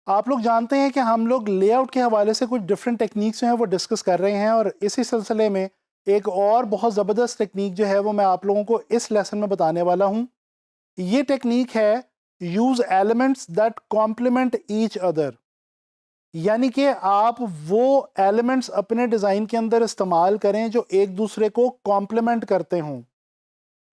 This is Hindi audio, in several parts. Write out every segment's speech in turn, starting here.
आप लोग जानते हैं कि हम लोग लेआउट के हवाले से कुछ डिफरेंट टेक्निक्स जो हैं वो डिस्कस कर रहे हैं, और इसी सिलसिले में एक और बहुत ज़बरदस्त टेक्निक जो है वो मैं आप लोगों को इस लेसन में बताने वाला हूँ। ये टेक्निक है use elements that complement each other. यानी कि आप वो एलिमेंट्स अपने डिज़ाइन के अंदर इस्तेमाल करें जो एक दूसरे को कॉम्प्लीमेंट करते हों।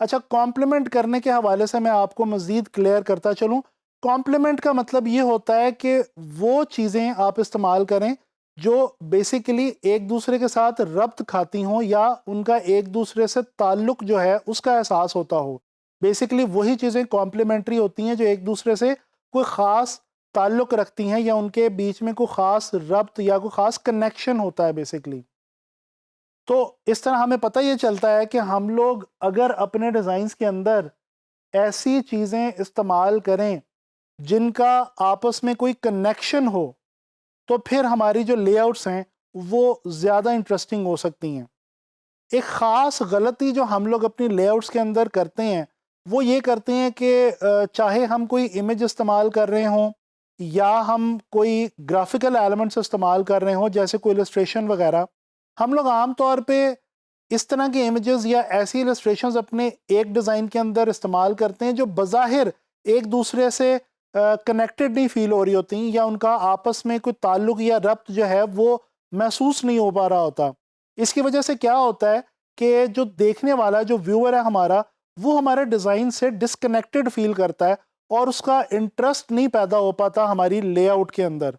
अच्छा, कॉम्प्लीमेंट करने के हवाले से मैं आपको मज़ीद क्लियर करता चलूँ। कॉम्प्लीमेंट का मतलब ये होता है कि वो चीज़ें आप इस्तेमाल करें जो बेसिकली एक दूसरे के साथ रब्त खाती हों, या उनका एक दूसरे से ताल्लुक़ जो है उसका एहसास होता हो। बेसिकली वही चीज़ें कॉम्प्लीमेंट्री होती हैं जो एक दूसरे से कोई ख़ास ताल्लुक़ रखती हैं, या उनके बीच में कोई ख़ास रब्त या कोई ख़ास कनेक्शन होता है बेसिकली। तो इस तरह हमें पता ये चलता है कि हम लोग अगर अपने डिज़ाइंस के अंदर ऐसी चीज़ें इस्तेमाल करें जिनका आपस में कोई कनेक्शन हो, तो फिर हमारी जो लेआउट्स हैं वो ज़्यादा इंटरेस्टिंग हो सकती हैं। एक ख़ास गलती जो हम लोग अपनी लेआउट्स के अंदर करते हैं वो ये करते हैं कि चाहे हम कोई इमेज इस्तेमाल कर रहे हों या हम कोई ग्राफिकल एलिमेंट्स इस्तेमाल कर रहे हों, जैसे कोई इलस्ट्रेशन वगैरह, हम लोग आम तौर पे इस तरह के इमेजेस या ऐसी इलस्ट्रेशंस अपने एक डिज़ाइन के अंदर इस्तेमाल करते हैं जो बज़ाहिर एक दूसरे से कनेक्टेड नहीं फील हो रही होती, या उनका आपस में कोई ताल्लुक़ या रब्त जो है वो महसूस नहीं हो पा रहा होता। इसकी वजह से क्या होता है कि जो देखने वाला, जो व्यूअर है हमारा, वो हमारे डिज़ाइन से डिसकनेक्टेड फील करता है और उसका इंटरेस्ट नहीं पैदा हो पाता हमारी लेआउट के अंदर।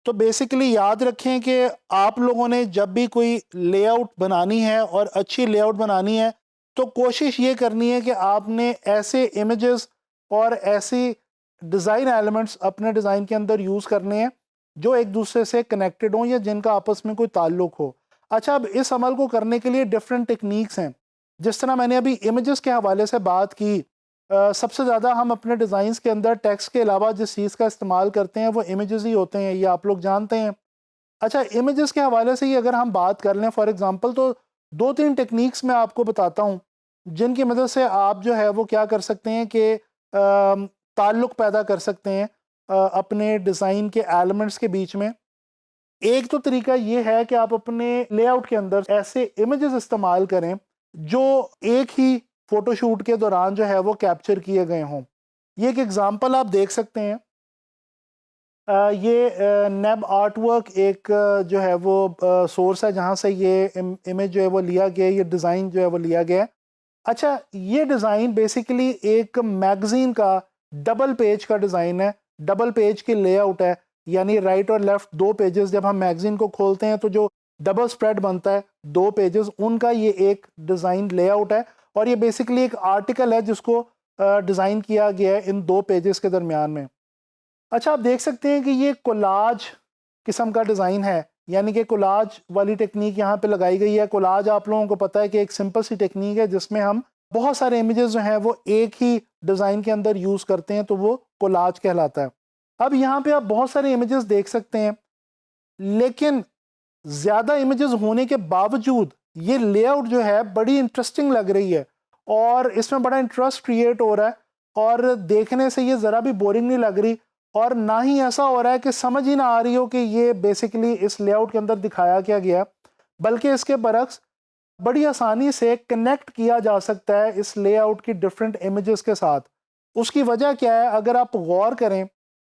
तो बेसिकली याद रखें कि आप लोगों ने जब भी कोई लेआउट बनानी है और अच्छी लेआउट बनानी है, तो कोशिश ये करनी है कि आपने ऐसे इमेजेस और ऐसी डिज़ाइन एलिमेंट्स अपने डिज़ाइन के अंदर यूज़ करने हैं जो एक दूसरे से कनेक्टेड हों या जिनका आपस में कोई ताल्लुक़ हो। अच्छा, अब इस अमल को करने के लिए डिफरेंट टेक्निक्स हैं। जिस तरह मैंने अभी इमेजेस के हवाले से बात की, सबसे ज़्यादा हम अपने डिज़ाइंस के अंदर टेक्स्ट के अलावा जिस चीज़ का इस्तेमाल करते हैं वो इमेजेस ही होते हैं, ये आप लोग जानते हैं। अच्छा, इमेजेस के हवाले से ही अगर हम बात कर लें फॉर एग्ज़ाम्पल, तो 2-3 टेक्निक्स मैं आपको बताता हूँ जिनकी मदद से आप जो है वो क्या कर सकते हैं कि ताल्लुक़ पैदा कर सकते हैं अपने डिज़ाइन के एलिमेंट्स के बीच में। एक तो तरीका ये है कि आप अपने लेआउट के अंदर ऐसे इमेजेस इस्तेमाल करें जो एक ही फ़ोटोशूट के दौरान जो है वो कैप्चर किए गए हों। ये एक एग्ज़ाम्पल आप देख सकते हैं। ये नेब आर्टवर्क एक जो है वो सोर्स है जहाँ से ये इमेज जो है वो लिया गया है, ये डिज़ाइन जो है वो लिया गया है। अच्छा, ये डिज़ाइन बेसिकली एक मैगज़ीन का डबल पेज का डिज़ाइन है, डबल पेज की लेआउट है, यानी राइट और लेफ़्ट 2 पेजेस जब हम मैगज़ीन को खोलते हैं तो जो डबल स्प्रेड बनता है 2 पेजेस, उनका ये एक डिज़ाइन लेआउट है, और ये बेसिकली एक आर्टिकल है जिसको डिज़ाइन किया गया है इन 2 पेजेस के दरमियान में। अच्छा, आप देख सकते हैं कि ये कोलाज किस्म का डिज़ाइन है, यानी कि कोलाज वाली टेक्निक यहाँ पे लगाई गई है। कोलाज आप लोगों को पता है कि एक सिंपल सी टेक्निक है जिसमें हम बहुत सारे इमेजेस जो हैं वो एक ही डिज़ाइन के अंदर यूज़ करते हैं, तो वो कोलाज कहलाता है। अब यहाँ पे आप बहुत सारे इमेजेस देख सकते हैं, लेकिन ज़्यादा इमेजेस होने के बावजूद ये लेआउट जो है बड़ी इंटरेस्टिंग लग रही है और इसमें बड़ा इंटरेस्ट क्रिएट हो रहा है, और देखने से ये ज़रा भी बोरिंग नहीं लग रही, और ना ही ऐसा हो रहा है कि समझ ही ना आ रही हो कि ये बेसिकली इस लेआउट के अंदर दिखाया क्या गया, बल्कि इसके बरक्स बड़ी आसानी से कनेक्ट किया जा सकता है इस लेआउट की डिफरेंट इमेजेस के साथ। उसकी वजह क्या है, अगर आप गौर करें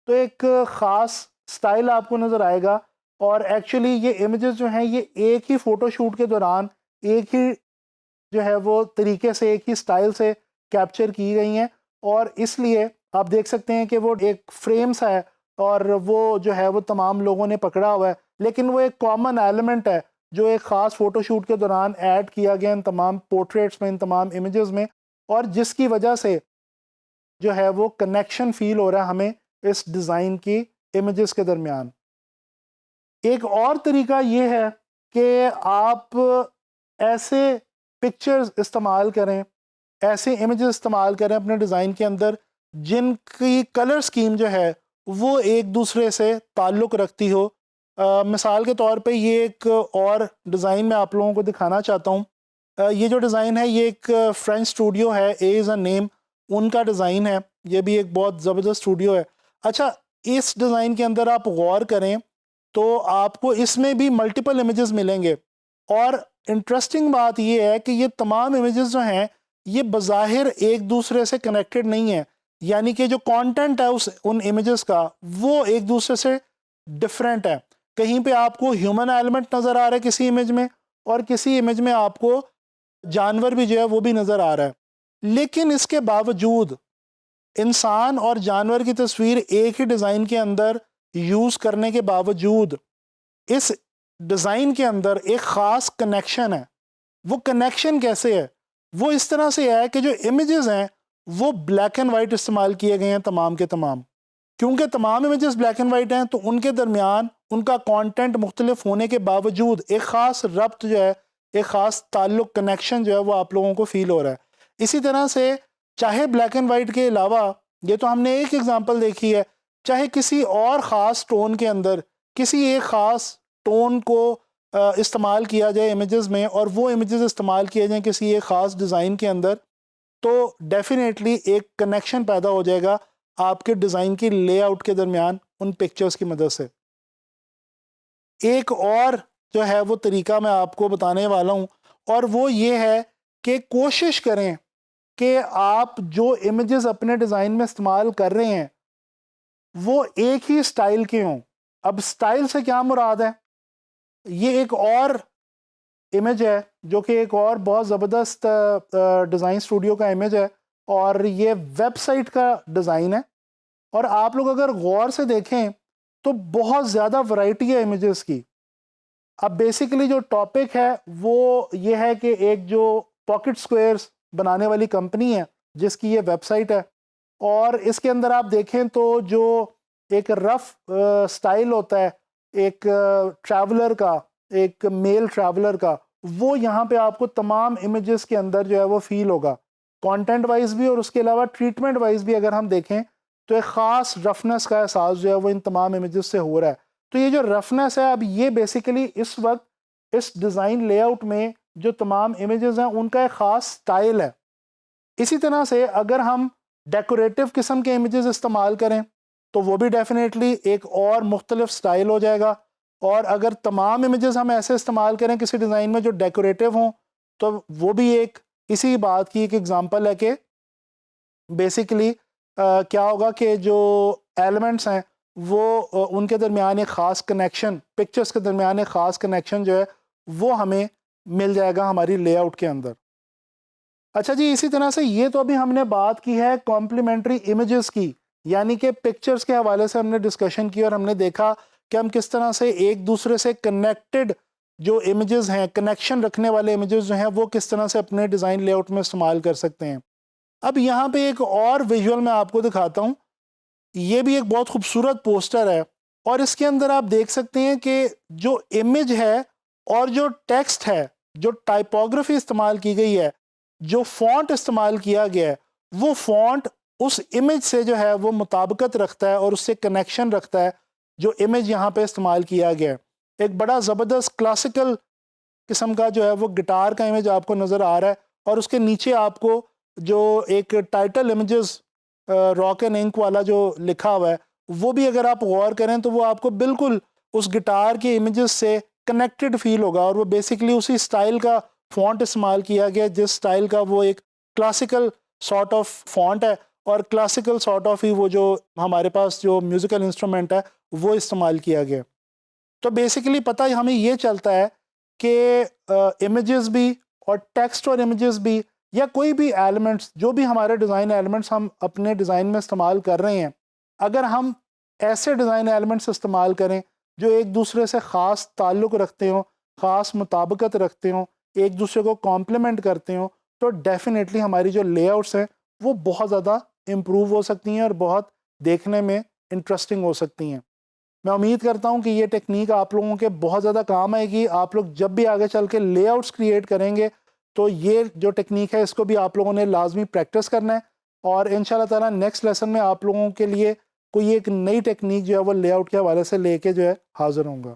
तो एक ख़ास स्टाइल आपको नज़र आएगा, और एक्चुअली ये इमेजेस जो हैं ये एक ही फ़ोटोशूट के दौरान एक ही जो है वो तरीके से, एक ही स्टाइल से कैप्चर की गई हैं, और इसलिए आप देख सकते हैं कि वो एक फ्रेम सा है और वो जो है वो तमाम लोगों ने पकड़ा हुआ है, लेकिन वो एक कॉमन एलिमेंट है जो एक ख़ास फ़ोटोशूट के दौरान ऐड किया गया इन तमाम पोर्ट्रेट्स में, इन तमाम इमेजेस में, और जिसकी वजह से जो है वो कनेक्शन फ़ील हो रहा है हमें इस डिज़ाइन की इमेजेस के दरमियान। एक और तरीका ये है कि आप ऐसे पिक्चर्स इस्तेमाल करें, ऐसे इमेजेस इस्तेमाल करें अपने डिज़ाइन के अंदर जिनकी कलर स्कीम जो है वो एक दूसरे से ताल्लुक़ रखती हो। मिसाल के तौर पे ये एक और डिज़ाइन मैं आप लोगों को दिखाना चाहता हूँ। ये जो डिज़ाइन है ये एक फ्रेंच स्टूडियो है, ए इज़ अ नेम, उनका डिज़ाइन है। ये भी एक बहुत ज़बरदस्त स्टूडियो है। अच्छा, इस डिज़ाइन के अंदर आप गौर करें तो आपको इसमें भी मल्टीपल इमेजेस मिलेंगे। और इंटरेस्टिंग बात ये है कि ये तमाम इमेजेस जो हैं ये बज़ाहिर एक दूसरे से कनेक्टेड नहीं है, यानी कि जो कंटेंट है उन इमेजेस का वो एक दूसरे से डिफरेंट है। कहीं पे आपको ह्यूमन एलिमेंट नज़र आ रहा है किसी इमेज में, और किसी इमेज में आपको जानवर भी जो है वो भी नज़र आ रहा है। लेकिन इसके बावजूद इंसान और जानवर की तस्वीर एक ही डिज़ाइन के अंदर यूज़ करने के बावजूद इस डिज़ाइन के अंदर एक ख़ास कनेक्शन है। वो कनेक्शन कैसे है? वो इस तरह से है कि जो इमेजेस हैं वो ब्लैक एंड वाइट इस्तेमाल किए गए हैं तमाम के तमाम। क्योंकि तमाम इमेजेस ब्लैक एंड वाइट हैं तो उनके दरमियान उनका कंटेंट मुख्तलिफ होने के बावजूद एक ख़ास रब्त जो है, एक ख़ास ताल्लुक, कनेक्शन जो है वो आप लोगों को फील हो रहा है। इसी तरह से चाहे ब्लैक एंड वाइट के अलावा, ये तो हमने एक एग्जांपल देखी है, चाहे किसी और ख़ास टोन के अंदर किसी एक ख़ास टोन को इस्तेमाल किया जाए इमेजेस में, और वो इमेजेस इस्तेमाल किए जाएँ किसी एक ख़ास डिज़ाइन के अंदर, तो डेफिनेटली एक कनेक्शन पैदा हो जाएगा आपके डिज़ाइन की लेआउट के दरमियान उन पिक्चर्स की मदद से। एक और जो है वो तरीका मैं आपको बताने वाला हूँ, और वो ये है कि कोशिश करें कि आप जो इमेजेस अपने डिज़ाइन में इस्तेमाल कर रहे हैं वो एक ही स्टाइल के हों। अब स्टाइल से क्या मुराद है? ये एक और इमेज है जो कि एक और बहुत ज़बरदस्त डिज़ाइन स्टूडियो का इमेज है, और ये वेबसाइट का डिज़ाइन है। और आप लोग अगर गौर से देखें तो बहुत ज़्यादा वैरायटी है इमेजेस की। अब बेसिकली जो टॉपिक है वो ये है कि एक जो पॉकेट स्क्वायर्स बनाने वाली कंपनी है जिसकी ये वेबसाइट है, और इसके अंदर आप देखें तो जो एक रफ स्टाइल होता है एक ट्रैवलर का, एक मेल ट्रैवलर का, वो यहाँ पे आपको तमाम इमेजेस के अंदर जो है वो फील होगा, कंटेंट वाइज भी और उसके अलावा ट्रीटमेंट वाइज भी। अगर हम देखें तो एक ख़ास रफनेस का एहसास जो है वो इन तमाम इमेजेस से हो रहा है। तो ये जो रफनेस है, अब ये बेसिकली इस वक्त इस डिज़ाइन लेआउट में जो तमाम इमेजेस हैं उनका एक ख़ास स्टाइल है। इसी तरह से अगर हम डेकोरेटिव किस्म के इमेजेस इस्तेमाल करें तो वो भी डेफिनेटली एक और मुख्तलिफ स्टाइल हो जाएगा। और अगर तमाम इमेजेस हम ऐसे इस्तेमाल करें किसी डिज़ाइन में जो डेकोरेटिव हों, तो वो भी एक इसी बात की एक एग्जांपल है कि बेसिकली क्या होगा कि जो एलिमेंट्स हैं वो उनके दरमियान एक ख़ास कनेक्शन, पिक्चर्स के दरमियान एक ख़ास कनेक्शन जो है वो हमें मिल जाएगा हमारी लेआउट के अंदर। अच्छा जी, इसी तरह से ये तो अभी हमने बात की है कॉम्प्लीमेंट्री इमेजेस की, यानी कि पिक्चर्स के हवाले से हमने डिस्कशन की और हमने देखा कि हम किस तरह से एक दूसरे से कनेक्टेड जो इमेजेस हैं, कनेक्शन रखने वाले इमेजेस जो हैं वो किस तरह से अपने डिज़ाइन लेआउट में इस्तेमाल कर सकते हैं। अब यहाँ पे एक और विजुअल मैं आपको दिखाता हूँ। ये भी एक बहुत खूबसूरत पोस्टर है, और इसके अंदर आप देख सकते हैं कि जो इमेज है और जो टेक्स्ट है, जो टाइपोग्राफी इस्तेमाल की गई है, जो फ़ॉन्ट इस्तेमाल किया गया है, वो फ़ॉन्ट उस इमेज से जो है वो मुताबिकत रखता है और उससे कनेक्शन रखता है जो इमेज यहाँ पे इस्तेमाल किया गया है। एक बड़ा ज़बरदस्त क्लासिकल किस्म का जो है वो गिटार का इमेज आपको नज़र आ रहा है, और उसके नीचे आपको जो एक title images rock and ink वाला जो लिखा हुआ है, वो भी अगर आप गौर करें तो वो आपको बिल्कुल उस गिटार के इमेजेस से कनेक्टेड फील होगा, और वो बेसिकली उसी स्टाइल का फ़ॉन्ट इस्तेमाल किया गया जिस स्टाइल का वो एक क्लासिकल सॉर्ट ऑफ फ़ॉन्ट है, और क्लासिकल सॉर्ट ऑफ ही वो जो हमारे पास जो म्यूज़िकल इंस्ट्रूमेंट है वो इस्तेमाल किया गया। तो बेसिकली पता हमें ये चलता है कि इमेजेस भी और टेक्स्ट और इमेजेस भी या कोई भी एलिमेंट्स, जो भी हमारे डिज़ाइन एलिमेंट्स हम अपने डिज़ाइन में इस्तेमाल कर रहे हैं, अगर हम ऐसे डिज़ाइन एलिमेंट्स इस्तेमाल करें जो एक दूसरे से ख़ास ताल्लुक़ रखते हों, ख़ास मुताबिकत रखते हों, एक दूसरे को कॉम्प्लीमेंट करते हों, तो डेफ़िनेटली हमारी जो लेआउट्स हैं वो बहुत ज़्यादा इम्प्रूव हो सकती हैं और बहुत देखने में इंटरेस्टिंग हो सकती हैं। मैं उम्मीद करता हूँ कि ये टेक्निक आप लोगों के बहुत ज़्यादा काम आएगी। आप लोग जब भी आगे चल के लेआउट्स क्रिएट करेंगे तो ये जो टेक्निक है इसको भी आप लोगों ने लाजमी प्रैक्टिस करना है, और इंशाल्लाह ताला नेक्स्ट लेसन में आप लोगों के लिए कोई एक नई टेक्निक जो है वो लेआउट के हवाले से लेके जो है हाज़िर होऊंगा।